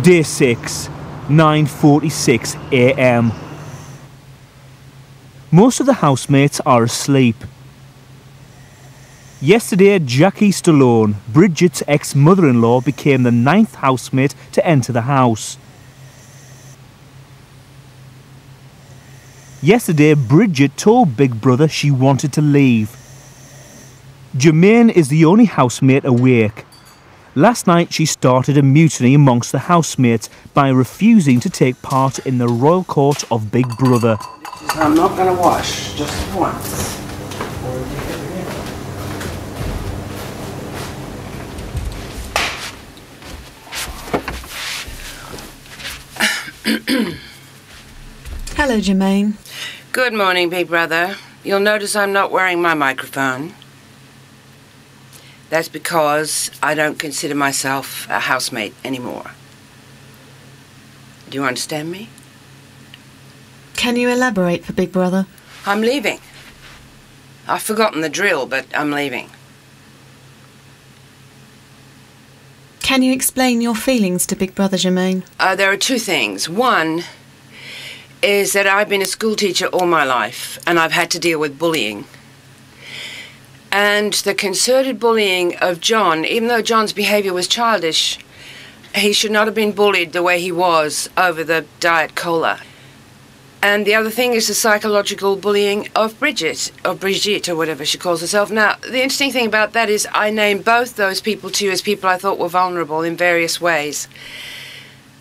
Day 6, 9:46 a.m. Most of the housemates are asleep. Yesterday, Jackie Stallone, Bridget's ex-mother-in-law, became the 9th housemate to enter the house. Yesterday, Bridget told Big Brother she wanted to leave. Germaine is the only housemate awake. Last night, she started a mutiny amongst the housemates by refusing to take part in the royal court of Big Brother. I'm not going to wash, just once. Hello, Germaine. Good morning, Big Brother. You'll notice I'm not wearing my microphone. That's because I don't consider myself a housemate anymore. Do you understand me? Can you elaborate for Big Brother? I'm leaving. I've forgotten the drill, but I'm leaving. Can you explain your feelings to Big Brother, Germaine? There are two things. One is that I've been a school teacher all my life, and I've had to deal with bullying. And the concerted bullying of John, even though John's behaviour was childish, he should not have been bullied the way he was over the Diet Cola. And the other thing is the psychological bullying of Bridget, or Brigitte, or whatever she calls herself. Now, the interesting thing about that is I named both those people to you as people I thought were vulnerable in various ways.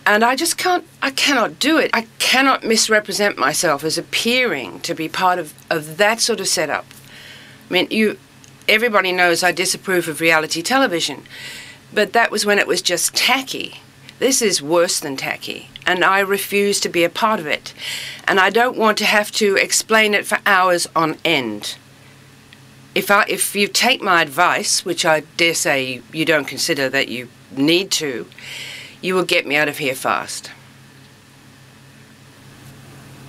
And I cannot do it. I cannot misrepresent myself as appearing to be part of that sort of setup. I mean, everybody knows I disapprove of reality television, but that was when it was just tacky. This is worse than tacky, and I refuse to be a part of it. And I don't want to have to explain it for hours on end. If you take my advice, which I dare say you don't consider that you need to, you will get me out of here fast.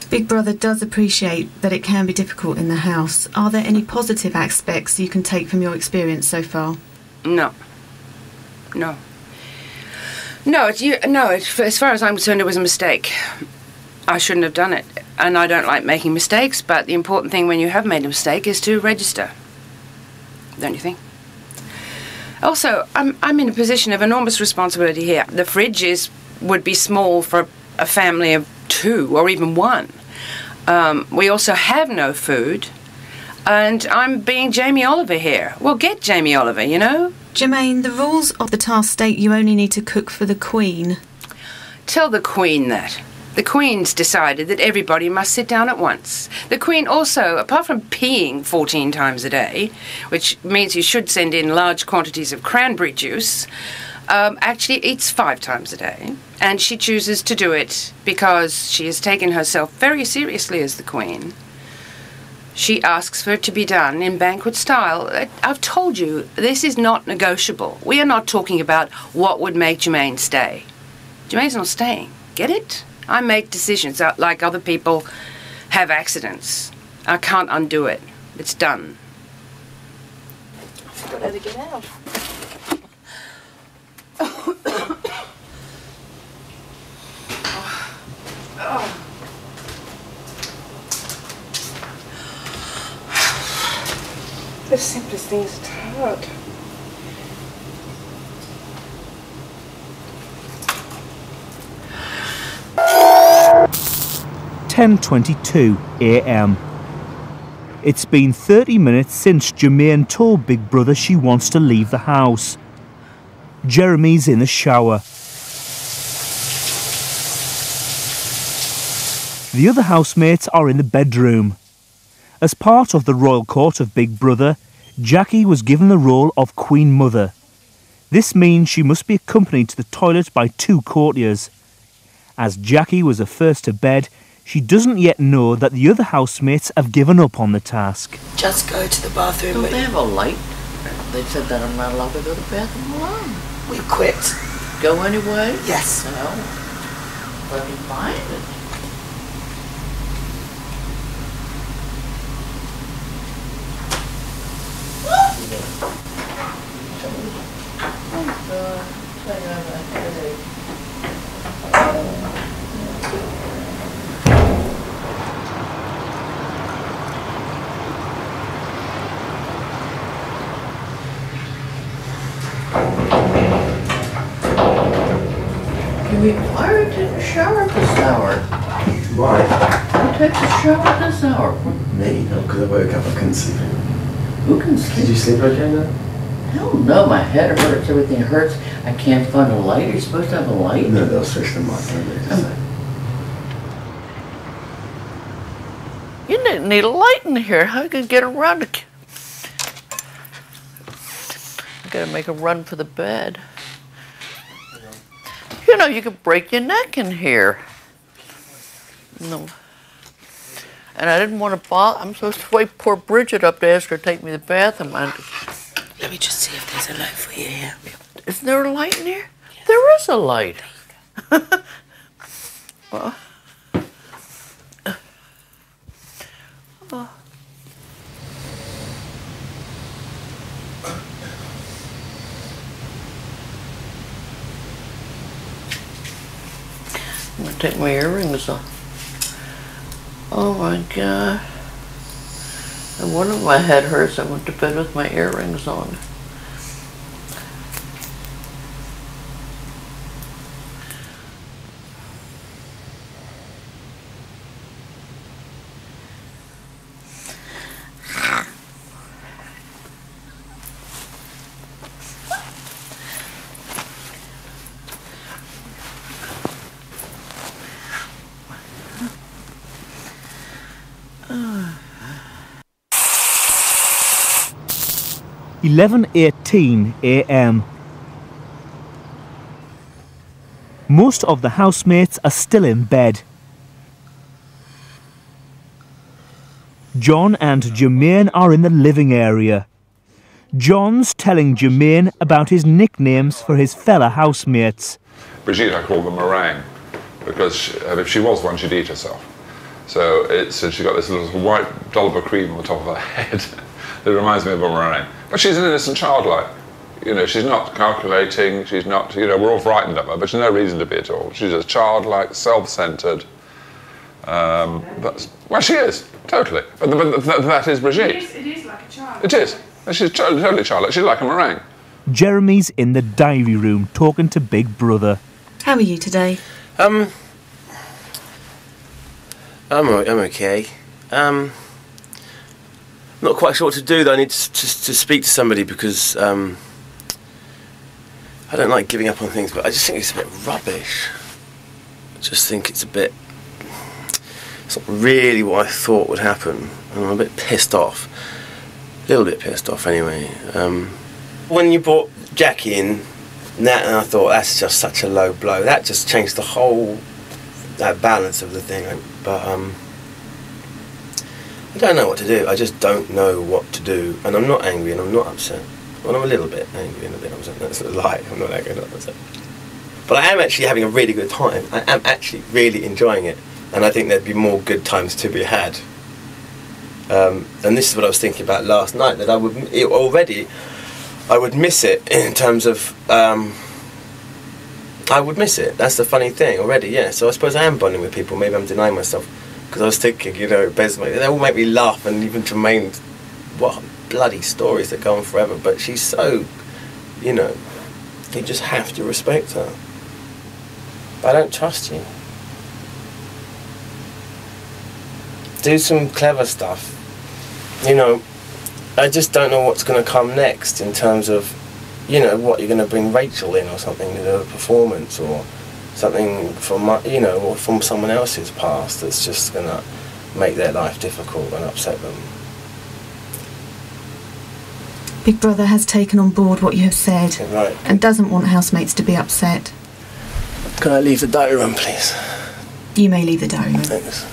Big Brother does appreciate that it can be difficult in the house. Are there any positive aspects you can take from your experience so far? No. As far as I'm concerned, it was a mistake. I shouldn't have done it. And I don't like making mistakes, but the important thing when you have made a mistake is to register. Don't you think? Also, I'm in a position of enormous responsibility here. The fridge would be small for a family of 2 or even 1. We also have no food, and I'm being Jamie Oliver here. Well, get Jamie Oliver, you know? Germaine, the rules of the task state you only need to cook for the Queen. Tell the Queen that. The Queen's decided that everybody must sit down at once. The Queen also, apart from peeing 14 times a day, which means you should send in large quantities of cranberry juice, actually eats 5 times a day. And she chooses to do it because she has taken herself very seriously as the Queen. She asks for it to be done in banquet style. I've told you, this is not negotiable. We are not talking about what would make Germaine stay. Germaine's not staying. Get it? I make decisions like other people have accidents. I can't undo it. It's done. I've got to get out. The simplest thing is hard. (10:22 a.m. It's been 30 minutes since Germaine told Big Brother she wants to leave the house. Jeremy's in the shower. The other housemates are in the bedroom. As part of the royal court of Big Brother, Jackie was given the role of Queen Mother. This means she must be accompanied to the toilet by 2 courtiers. As Jackie was the first to bed, she doesn't yet know that the other housemates have given up on the task. Just go to the bathroom. Don't they have a light? They said that I'm not allowed to go to the bathroom alone. We quit. Go anyway? Yes. Well, let me find it. Why are you taking a shower at this hour? Why? Who takes a shower at this hour? Me? No, because I woke up, I couldn't sleep. Who can sleep? Did you sleep okay now? Hell no, my head hurts, everything hurts. I can't find a light. Are you supposed to have a light? No, they'll switch them off, don't they? You didn't need a light in here. How could you get around it? I gotta make a run for the bed. You know, you could break your neck in here. No. And I didn't want to bother. I'm supposed to wait poor Bridget up to ask her to take me to the bathroom. Let me just see if there's a light for you here. Isn't there a light in here? Yes. There is a light. Well, I'm gonna take my earrings off. Oh my God. No wonder my head hurts. I went to bed with my earrings on. – 11:18 a.m. Most of the housemates are still in bed. John and Germaine are in the living area. John's telling Germaine about his nicknames for his fellow housemates. Brigitte, I call them meringue, because if she was one, she'd eat herself. So she's got this little white dollop of cream on the top of her head. It reminds me of a meringue. But she's an innocent childlike. You know, she's not calculating, she's not, you know, we're all frightened of her, but there's no reason to be at all. She's just childlike, self-centred. Well, she is, totally. But that is Brigitte. It is like a child. It is. She's totally childlike. She's like a meringue. Jeremy's in the diary room talking to Big Brother. How are you today? I'm okay. Not quite sure what to do though. I need to speak to somebody because I don't like giving up on things, but I just think it's a bit rubbish. I just think it's not really what I thought would happen, and I'm a bit pissed off. A little bit pissed off anyway. When you brought Jackie in, and I thought that's just such a low blow. That just changed the whole balance of the thing. But I don't know what to do. I just don't know what to do. And I'm not angry and I'm not upset. Well, I'm a little bit angry and a bit upset. That's a lie. I'm not angry and not upset. But I am actually having a really good time. I am actually really enjoying it. And I think there'd be more good times to be had. And this is what I was thinking about last night, that I would miss it in terms of... I would miss it. That's the funny thing already, yeah. So I suppose I am bonding with people. Maybe I'm denying myself. Because I was thinking, you know, they all make me laugh, and even Germaine, what bloody stories that go on forever. But she's so, you know, you just have to respect her. I don't trust you. Do some clever stuff. You know, I just don't know what's going to come next in terms of, you know, what you're going to bring Rachel in or something to do a performance or something from, you know, or from someone else's past that's just going to make their life difficult and upset them. Big Brother has taken on board what you have said, Right. and doesn't want housemates to be upset. Can I leave the diary room, please? You may leave the diary room. Thanks.